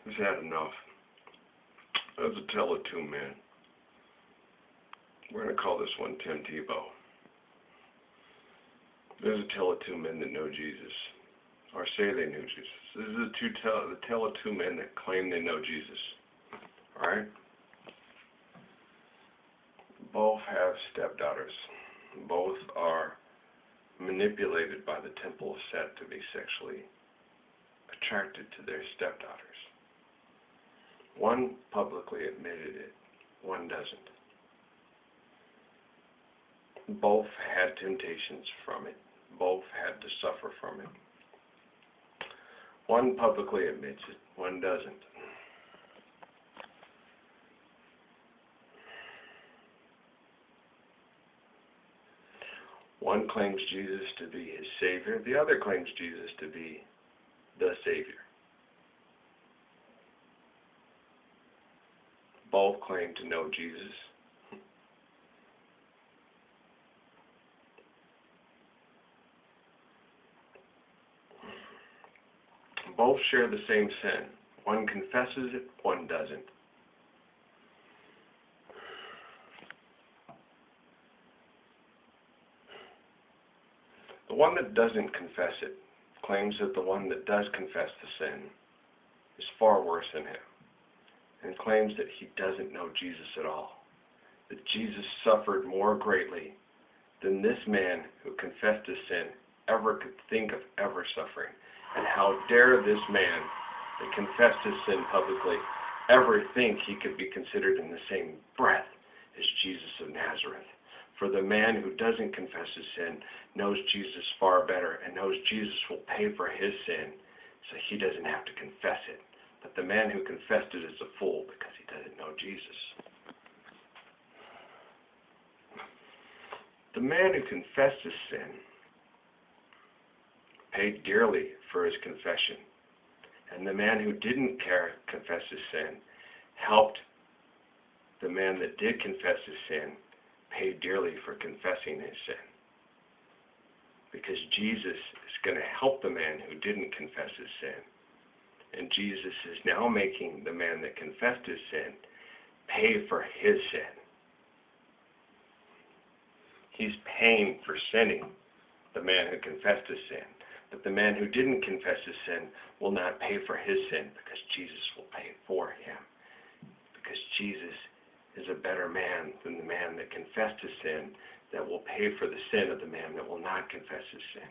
Who's had enough? That's a tale of two men. We're going to call this one Tim Tebow. There's a tale of two men that know Jesus, or say they knew Jesus. This is the tale of two men that claim they know Jesus. Alright? Both have stepdaughters. Both are manipulated by the temple of Set to be sexually attracted to their stepdaughters. One publicly admitted it, one doesn't. Both had temptations from it. Both had to suffer from it. One publicly admits it, one doesn't. One claims Jesus to be his Savior. The other claims Jesus to be the Savior. Both claim to know Jesus. Both share the same sin. One confesses it, one doesn't. The one that doesn't confess it claims that the one that does confess the sin is far worse than him, and claims that he doesn't know Jesus at all, that Jesus suffered more greatly than this man who confessed his sin ever could think of ever suffering. And how dare this man that confessed his sin publicly ever think he could be considered in the same breath as Jesus of Nazareth? For the man who doesn't confess his sin knows Jesus far better and knows Jesus will pay for his sin, so he doesn't have to confess it. But the man who confessed it is a fool because he doesn't know Jesus. The man who confessed his sin paid dearly for his confession. And the man who didn't confess his sin helped the man that did confess his sin pay dearly for confessing his sin. Because Jesus is going to help the man who didn't confess his sin. And Jesus is now making the man that confessed his sin pay for his sin. He's paying for sinning, the man who confessed his sin. But the man who didn't confess his sin will not pay for his sin because Jesus will pay for him. Because Jesus is a better man than the man that confessed his sin that will pay for the sin of the man that will not confess his sin.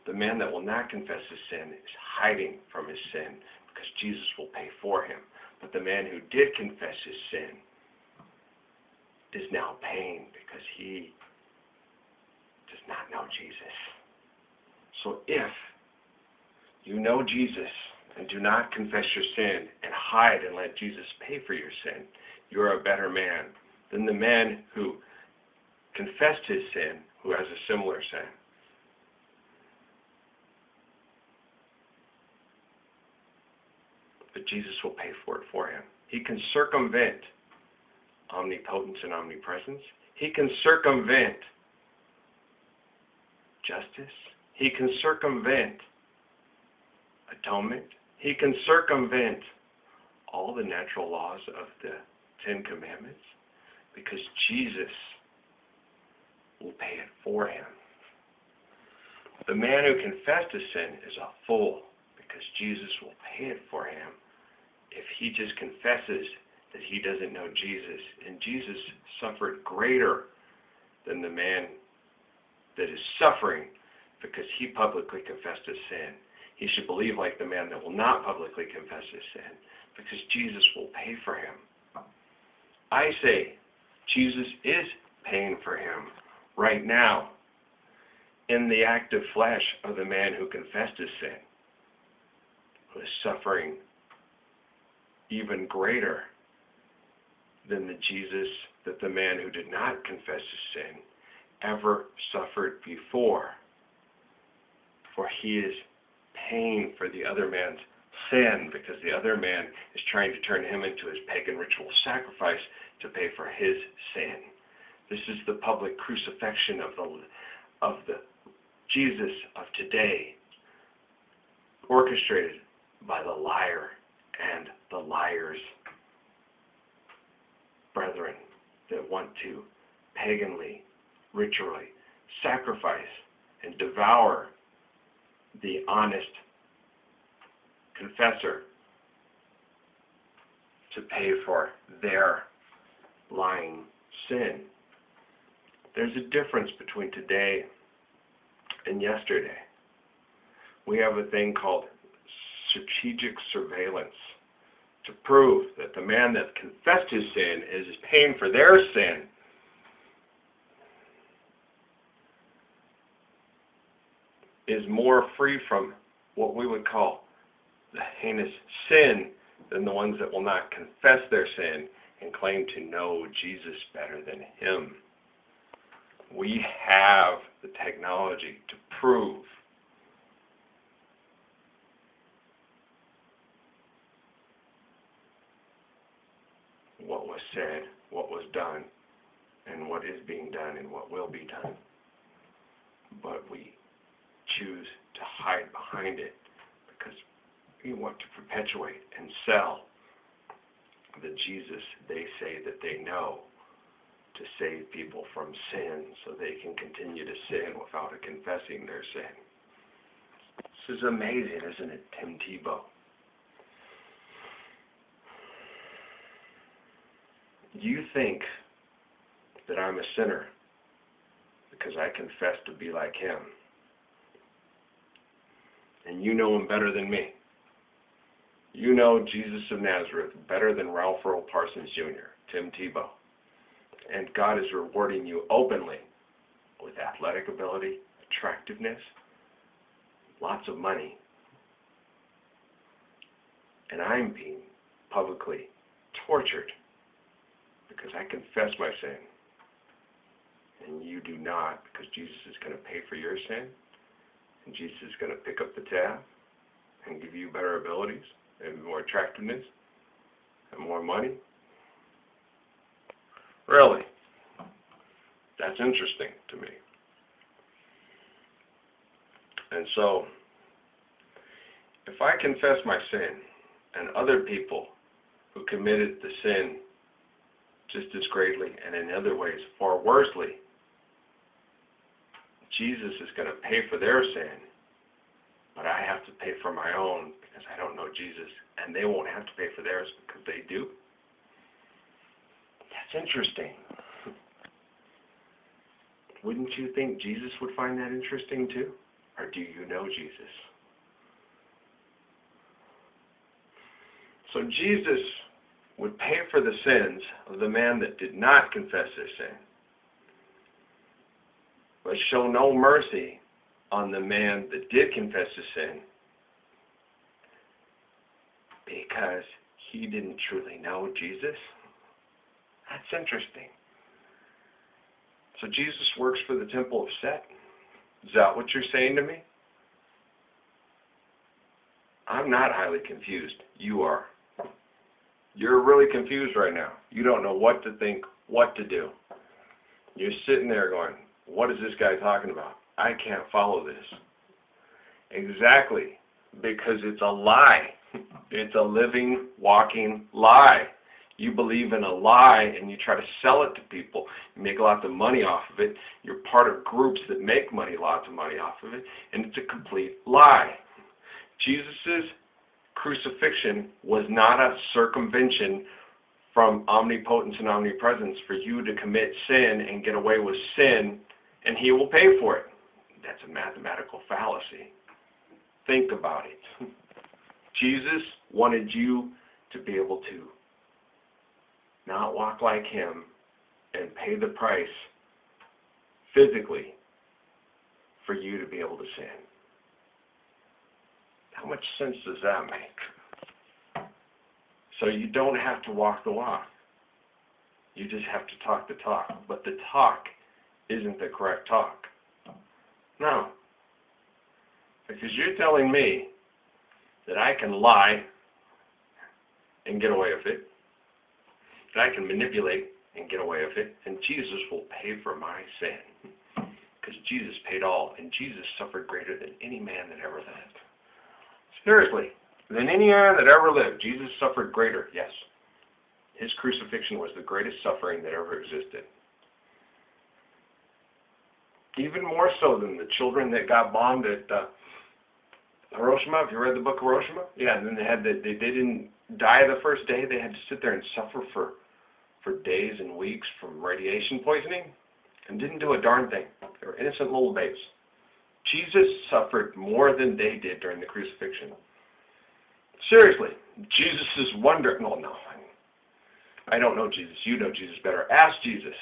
The man that will not confess his sin is hiding from his sin because Jesus will pay for him. But the man who did confess his sin is now paying because he does not know Jesus. So if you know Jesus and do not confess your sin and hide and let Jesus pay for your sin, you're a better man than the man who confessed his sin, who has a similar sin. But Jesus will pay for it for him. He can circumvent omnipotence and omnipresence. He can circumvent justice. He can circumvent atonement. He can circumvent all the natural laws of the Ten Commandments because Jesus will pay it for him. The man who confessed his sin is a fool because Jesus will pay it for him if he just confesses that he doesn't know Jesus. And Jesus suffered greater than the man that is suffering because he publicly confessed his sin. He should believe like the man that will not publicly confess his sin because Jesus will pay for him. I say Jesus is paying for him right now in the active flesh of the man who confessed his sin, who is suffering even greater than the Jesus that the man who did not confess his sin ever suffered before. For he is paying for the other man's sin because the other man is trying to turn him into his pagan ritual sacrifice to pay for his sin. This is the public crucifixion of the Jesus of today, orchestrated by the liar and the liars, brethren, that want to paganly, ritually sacrifice and devour the honest confessor to pay for their lying sin. There's a difference between today and yesterday. We have a thing called strategic surveillance to prove that the man that confessed his sin is paying for their sin. Is more free from what we would call the heinous sin than the ones that will not confess their sin and claim to know Jesus better than him. We have the technology to prove what was said, what was done, and what is being done and what will be done. But we choose to hide behind it because we want to perpetuate and sell the Jesus they say that they know to save people from sin so they can continue to sin without confessing their sin. This is amazing, isn't it, Tim Tebow? You think that I'm a sinner because I confess to be like him. And you know him better than me. You know Jesus of Nazareth better than Ralph Earl Parsons Jr., Tim Tebow. And God is rewarding you openly with athletic ability, attractiveness, lots of money. And I'm being publicly tortured because I confess my sin. And you do not, because Jesus is going to pay for your sin. And Jesus is going to pick up the tab and give you better abilities and more attractiveness and more money. Really? That's interesting to me. And so, if I confess my sin and other people who committed the sin just as greatly and in other ways far worsely, Jesus is going to pay for their sin, but I have to pay for my own because I don't know Jesus, and they won't have to pay for theirs because they do. That's interesting. Wouldn't you think Jesus would find that interesting too? Or do you know Jesus? So Jesus would pay for the sins of the man that did not confess his sin, but show no mercy on the man that did confess his sin because he didn't truly know Jesus. That's interesting. So Jesus works for the temple of Set? Is that what you're saying to me? I'm not highly confused. You are. You're really confused right now. You don't know what to think, what to do. You're sitting there going, what is this guy talking about? I can't follow this. Exactly, because it's a lie. It's a living, walking lie. You believe in a lie and you try to sell it to people. You make lots of money off of it. You're part of groups that make lots of money off of it, and it's a complete lie. Jesus' crucifixion was not a circumvention from omnipotence and omnipresence for you to commit sin and get away with sin, and he will pay for it. That's a mathematical fallacy. Think about it. Jesus wanted you to be able to not walk like him and pay the price physically for you to be able to sin. How much sense does that make? So you don't have to walk the walk. You just have to talk the talk. But the talk isn't the correct talk. No. Because you're telling me that I can lie and get away with it, that I can manipulate and get away with it, and Jesus will pay for my sin. Because Jesus paid all, and Jesus suffered greater than any man that ever lived. Seriously, than any man that ever lived. Jesus suffered greater, yes. His crucifixion was the greatest suffering that ever existed. Even more so than the children that got bombed at Hiroshima. Have you read the book of Hiroshima? Yeah, and then they didn't die the first day. They had to sit there and suffer for days and weeks from radiation poisoning and didn't do a darn thing. They were innocent little babes. Jesus suffered more than they did during the crucifixion. Seriously, Jesus is wonderful. No, I don't know Jesus. You know Jesus better. Ask Jesus.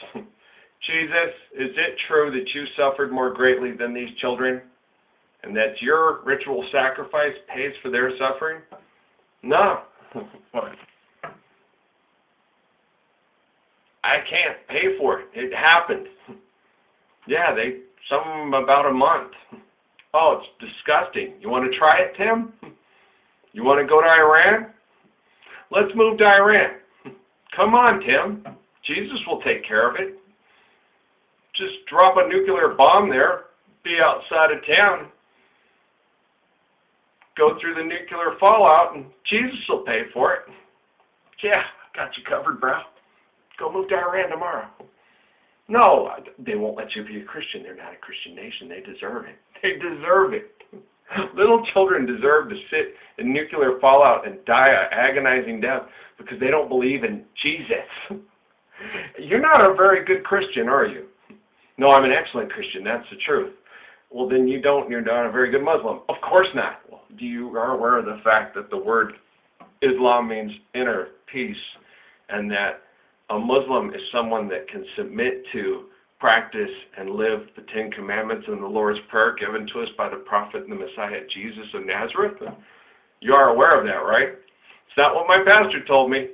Jesus, is it true that you suffered more greatly than these children? And that your ritual sacrifice pays for their suffering? No. I can't pay for it. It happened. Yeah, some about a month. Oh, it's disgusting. You want to try it, Tim? You want to go to Iran? Let's move to Iran. Come on, Tim. Jesus will take care of it. Just drop a nuclear bomb there, be outside of town, go through the nuclear fallout, and Jesus will pay for it. Yeah, got you covered, bro. Go move to Iran tomorrow. No, they won't let you be a Christian. They're not a Christian nation. They deserve it. They deserve it. Little children deserve to sit in nuclear fallout and die an agonizing death because they don't believe in Jesus. You're not a very good Christian, are you? No, I'm an excellent Christian. That's the truth. Well, then you're not a very good Muslim. Of course not. Well, you are aware of the fact that the word Islam means inner peace, and that a Muslim is someone that can submit to, practice, and live the Ten Commandments and the Lord's Prayer given to us by the prophet and the Messiah, Jesus of Nazareth? You are aware of that, right? It's not what my pastor told me.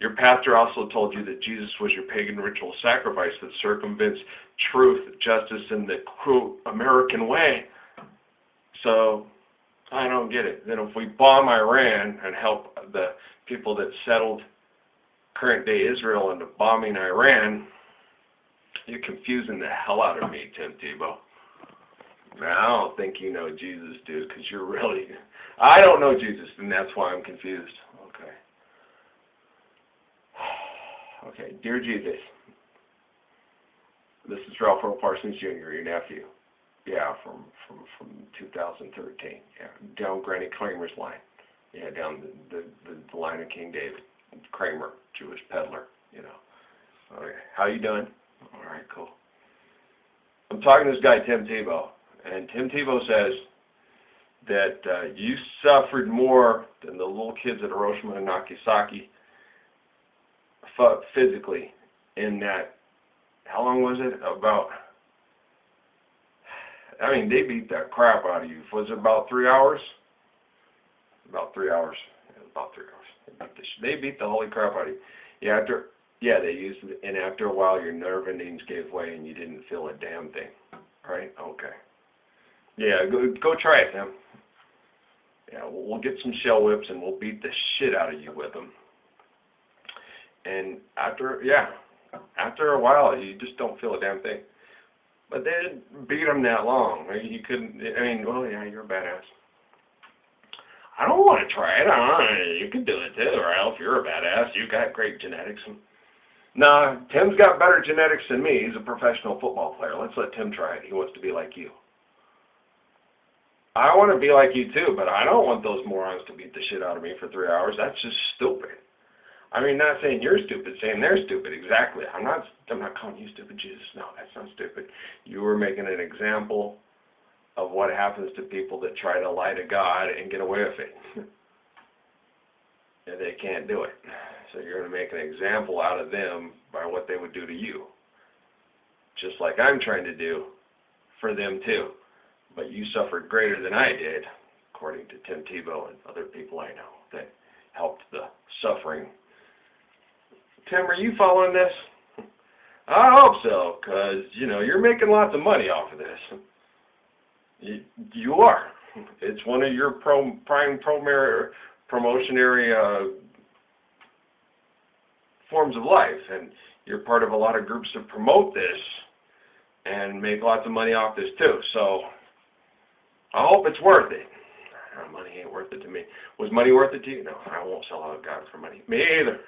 Your pastor also told you that Jesus was your pagan ritual sacrifice that circumvents truth, justice, and the, quote, American way. So, I don't get it. Then if we bomb Iran and help the people that settled current-day Israel into bombing Iran, you're confusing the hell out of me, Tim Tebow. I don't think you know Jesus, dude, because you're really... I don't know Jesus, and that's why I'm confused. Okay. Okay, dear Jesus, this is Ralph Earl Parsons Jr., your nephew. Yeah, from 2013. Yeah, down Granny Kramer's line. Yeah, down the line of King David. Kramer, Jewish peddler, you know. Okay, how you doing? All right, cool. I'm talking to this guy, Tim Tebow, and Tim Tebow says that you suffered more than the little kids at Hiroshima and Nagasaki physically in that, how long was it? They beat that crap out of you. Was it about 3 hours? About 3 hours. Yeah, about 3 hours. They beat the holy crap out of you. They used it, and after a while your nerve endings gave way and you didn't feel a damn thing. Right? Okay. Yeah, go try it, Tim. Yeah, we'll get some shell whips and we'll beat the shit out of you with them. And after a while, you just don't feel a damn thing. But they didn't beat them that long. You couldn't, well, yeah, you're a badass. I don't want to try it. You can do it too, Ralph. You're a badass. You got great genetics. No, Tim's got better genetics than me. He's a professional football player. Let's let Tim try it. He wants to be like you. I want to be like you too, but I don't want those morons to beat the shit out of me for 3 hours. That's just stupid. Not saying you're stupid, saying they're stupid. Exactly. I'm not calling you stupid, Jesus. No, that's not stupid. You were making an example of what happens to people that try to lie to God and get away with it. And they can't do it. So you're going to make an example out of them by what they would do to you. Just like I'm trying to do for them too. But you suffered greater than I did, according to Tim Tebow and other people I know that helped the suffering. Tim, are you following this? I hope so, because, you're making lots of money off of this. You are. It's one of your promotionary forms of life, and you're part of a lot of groups that promote this and make lots of money off this too. So I hope it's worth it. money ain't worth it to me. Was money worth it to you? No, I won't sell out God for money. Me either.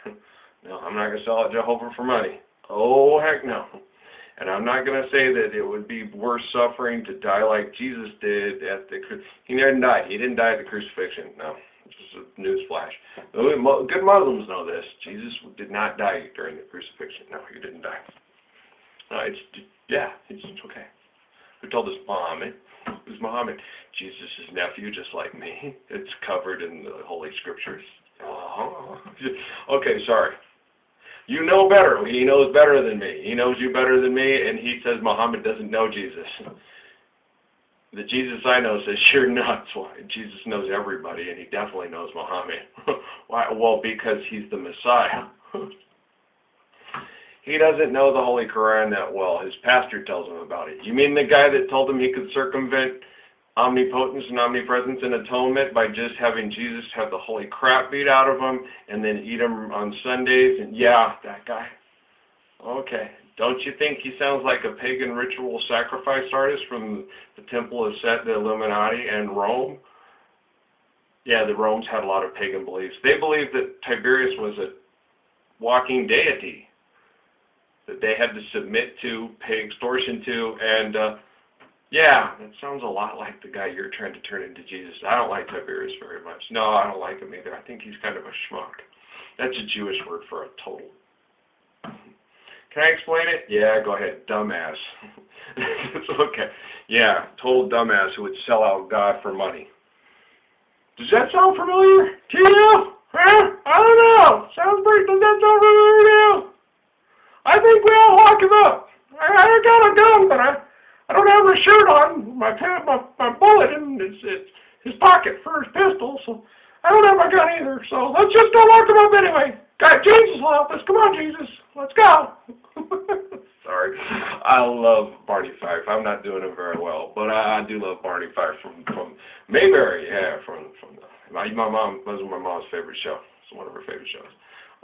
No, I'm not going to sell out Jehovah for money. Oh, heck no. And I'm not going to say that it would be worth suffering to die like Jesus did at the He didn't die. He didn't die at the crucifixion. No, this is a news flash. Good Muslims know this. Jesus did not die during the crucifixion. No, he didn't die. No, it's okay. Who told us? Muhammad. Who's Muhammad? Jesus' nephew, just like me. It's covered in the Holy Scriptures. Oh. Okay, sorry. You know better. He knows better than me. He knows you better than me, and he says Muhammad doesn't know Jesus. The Jesus I know says, you're nuts. Why? Jesus knows everybody, and he definitely knows Muhammad. Why? Well, because he's the Messiah. He doesn't know the Holy Quran that well. His pastor tells him about it. You mean the guy that told him he could circumvent omnipotence and omnipresence and atonement by just having Jesus have the holy crap beat out of him and then eat him on Sundays? And yeah, that guy. Okay. Don't you think he sounds like a pagan ritual sacrifice artist from the Temple of Set, the Illuminati, and Rome? Yeah, the Romans had a lot of pagan beliefs. They believed that Tiberius was a walking deity that they had to submit to, pay extortion to, and yeah, that sounds a lot like the guy you're trying to turn into Jesus. I don't like Tiberius very much. No, I don't like him either. I think he's kind of a schmuck. That's a Jewish word for a total. Can I explain it? Yeah, go ahead. Dumbass. It's okay. Yeah, total dumbass who would sell out God for money. Does that sound familiar to you? Huh? I don't know. Does that sound familiar to you? I think we all lock him up. I got a gun, but I don't have a shirt on. My bullet in his pocket for his pistol, so I don't have my gun either. So let's just go lock him up anyway. God, Jesus will help us. Come on, Jesus. Let's go. Sorry. I love Barney Fife. I'm not doing him very well, but I do love Barney Fife from Mayberry. Yeah, from my mom. That was my mom's favorite show. It's one of her favorite shows.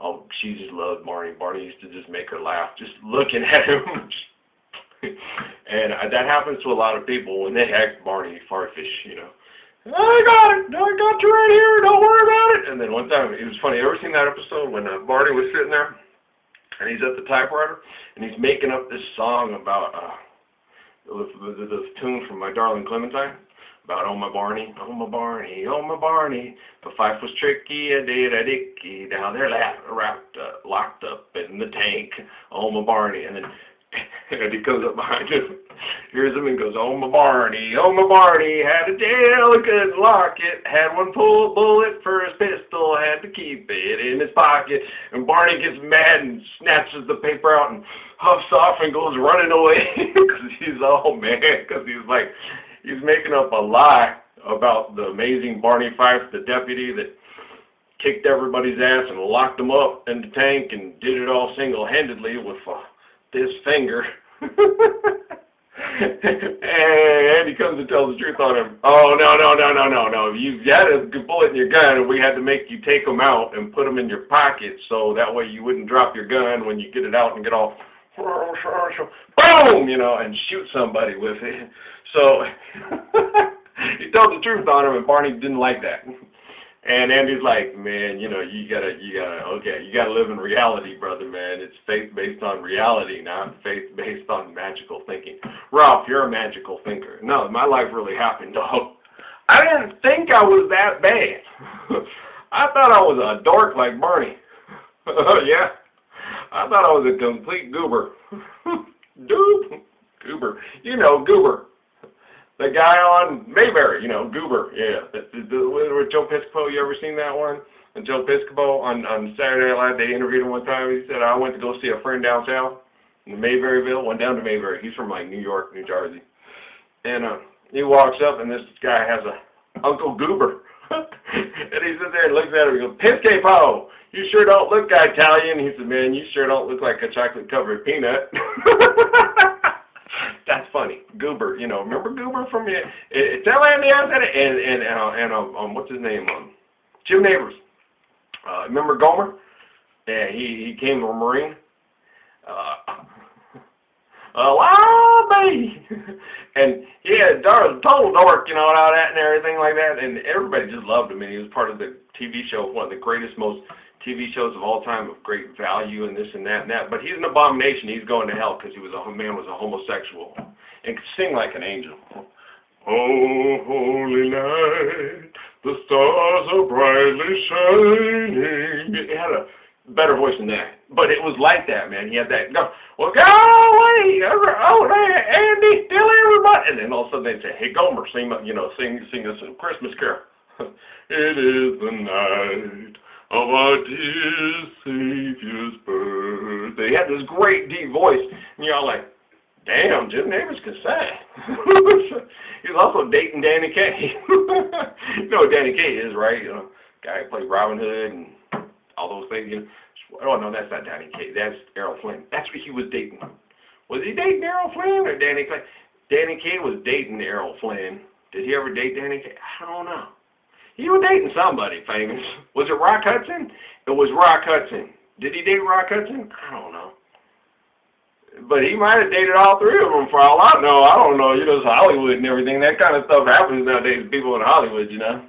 Oh, she just loved Barney. Barney used to just make her laugh just looking at him. And that happens to a lot of people when they act Barney Farfish, you know. I got it. I got you right here. Don't worry about it. And then one time, it was funny. Ever seen that episode when Barney was sitting there and he's at the typewriter and he's making up this song about the tune from My Darling Clementine about oh my Barney, oh my Barney, oh my Barney. The fife was tricky, a did a dicky. Now they're locked up in the tank. Oh my Barney, and then and he comes up behind him, hears him and goes, oh my Barney, had a jail, couldn't lock it, had one bullet for his pistol, had to keep it in his pocket, and Barney gets mad and snatches the paper out and huffs off and goes running away, because he's all mad, because he's making up a lie about the amazing Barney Fife, the deputy that kicked everybody's ass and locked them up in the tank and did it all single-handedly with this finger. And he comes and tells the truth on him. Oh, no. You had a bullet in your gun, and we had to make you take them out and put them in your pocket so that way you wouldn't drop your gun when you get it out and get all, boom, you know, and shoot somebody with it. So he told the truth on him, and Barney didn't like that. And Andy's like, man, you know, you gotta live in reality, brother, man. It's faith based on reality, not faith based on magical thinking. Ralph, you're a magical thinker. No, my life really happened, dog. I didn't think I was that bad. I thought I was a dork like Barney. Yeah, I thought I was a complete goober. Goober. You know, Goober. The guy on Mayberry, you know, Goober, yeah. With Joe Piscopo, you ever seen that one? And Joe Piscopo on Saturday Night Live, they interviewed him one time. He said, I went to go see a friend down south in Mayberryville, went down to Mayberry. He's from like New York, New Jersey. And he walks up, and this guy has a Uncle Goober. And he sits there and looks at him and goes, Piscopo, you sure don't look Italian. He said, man, you sure don't look like a chocolate-covered peanut. That's funny. Goober, you know, remember Goober from Tell Andy I said it, and what's his name? Jim Neighbors. Remember Gomer? Yeah, he came from a Marine. Wow, baby. And he had total dork, and all that and everything like that, and everybody just loved him, and he was part of the TV show, one of the greatest, most TV shows of all time of great value and this and that and that. But he's an abomination. He's going to hell because man was a homosexual and could sing like an angel. Oh, holy night, the stars are brightly shining. He had a better voice than that, but it was like that, man. He had that. Well, go away! Oh, hey, Andy, tell everybody. And then all of a sudden they'd say, "Hey, Gomer, sing us a Christmas carol." It is the night of our dear Savior's birth. They had this great deep voice, and you're all like, damn, Jim Nabors can sing. He was also dating Danny Kaye. You know what Danny Kaye is, right? You know, guy who played Robin Hood and all those things. You know. Oh, no, that's not Danny Kaye. That's Errol Flynn. That's what he was dating. Was he dating Errol Flynn or Danny Kaye? Danny Kaye was dating Errol Flynn. Did he ever date Danny Kaye? I don't know. He was dating somebody famous. Was it Rock Hudson? It was Rock Hudson. Did he date Rock Hudson? I don't know. But he might have dated all three of them for all I know. I don't know. You know, it's Hollywood and everything. That kind of stuff happens nowadays. People in Hollywood, you know.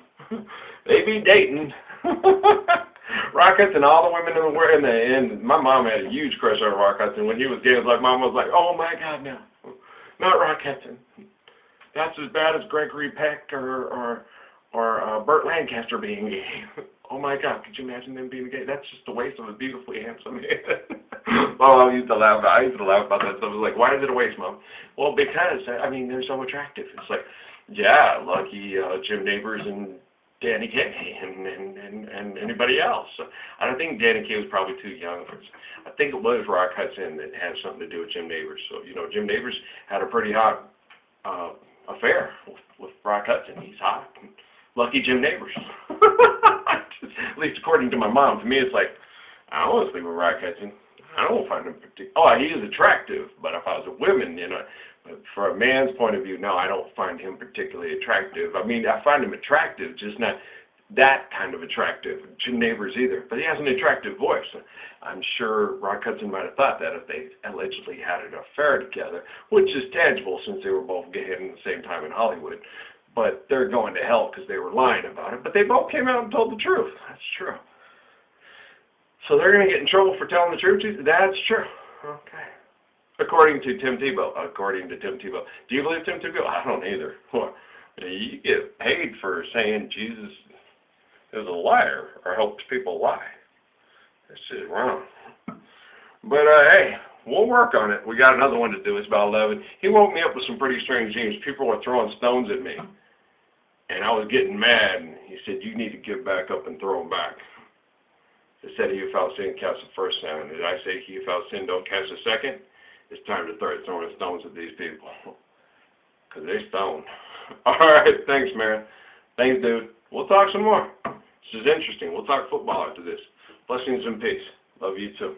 They be dating. Rock Hudson, all the women in the world. And my mom had a huge crush on Rock Hudson. When he was gay, it was like, Mom was like, oh my God, no. Not Rock Hudson. That's as bad as Gregory Peck or Burt Lancaster being gay. Oh my God, could you imagine them being gay? That's just a waste of a beautifully handsome man. Well, I used to laugh about that stuff. I was like, why is it a waste, Mom? Well, because, I mean, they're so attractive. It's like, yeah, lucky Jim Nabors and Danny Kaye and anybody else. I don't think Danny Kaye was probably too young. I think it was Rock Hudson that had something to do with Jim Nabors. So, you know, Jim Nabors had a pretty hot affair with Rock Hudson. He's hot. Lucky Jim Nabors. At least according to my mom. To me, it's like, I don't want to sleep with Rock Hudson. I don't find him particular. Oh, he is attractive, but if I was a woman, you know, but for a man's point of view, no, I don't find him particularly attractive. I mean, I find him attractive, just not that kind of attractive. Jim Nabors either, but he has an attractive voice. I'm sure Rock Hudson might have thought that if they allegedly had an affair together, which is tangible since they were both gay at the same time in Hollywood. But they're going to hell because they were lying about it. But they both came out and told the truth. That's true. So they're going to get in trouble for telling the truth? That's true. Okay. According to Tim Tebow. Do you believe Tim Tebow? I don't either. Well, you get paid for saying Jesus is a liar or helps people lie. That's just wrong. But, hey, we'll work on it. We got another one to do. It's about 11. He woke me up with some pretty strange dreams. People were throwing stones at me. And I was getting mad. And he said, you need to get back up and throw them back. It said, he without sin cast the first stone. Did I say he without sin don't cast the second? It's time to start throwing stones at these people. Because they're stoned. All right. Thanks, man. Thanks, dude. We'll talk some more. This is interesting. We'll talk football after this. Blessings and peace. Love you too.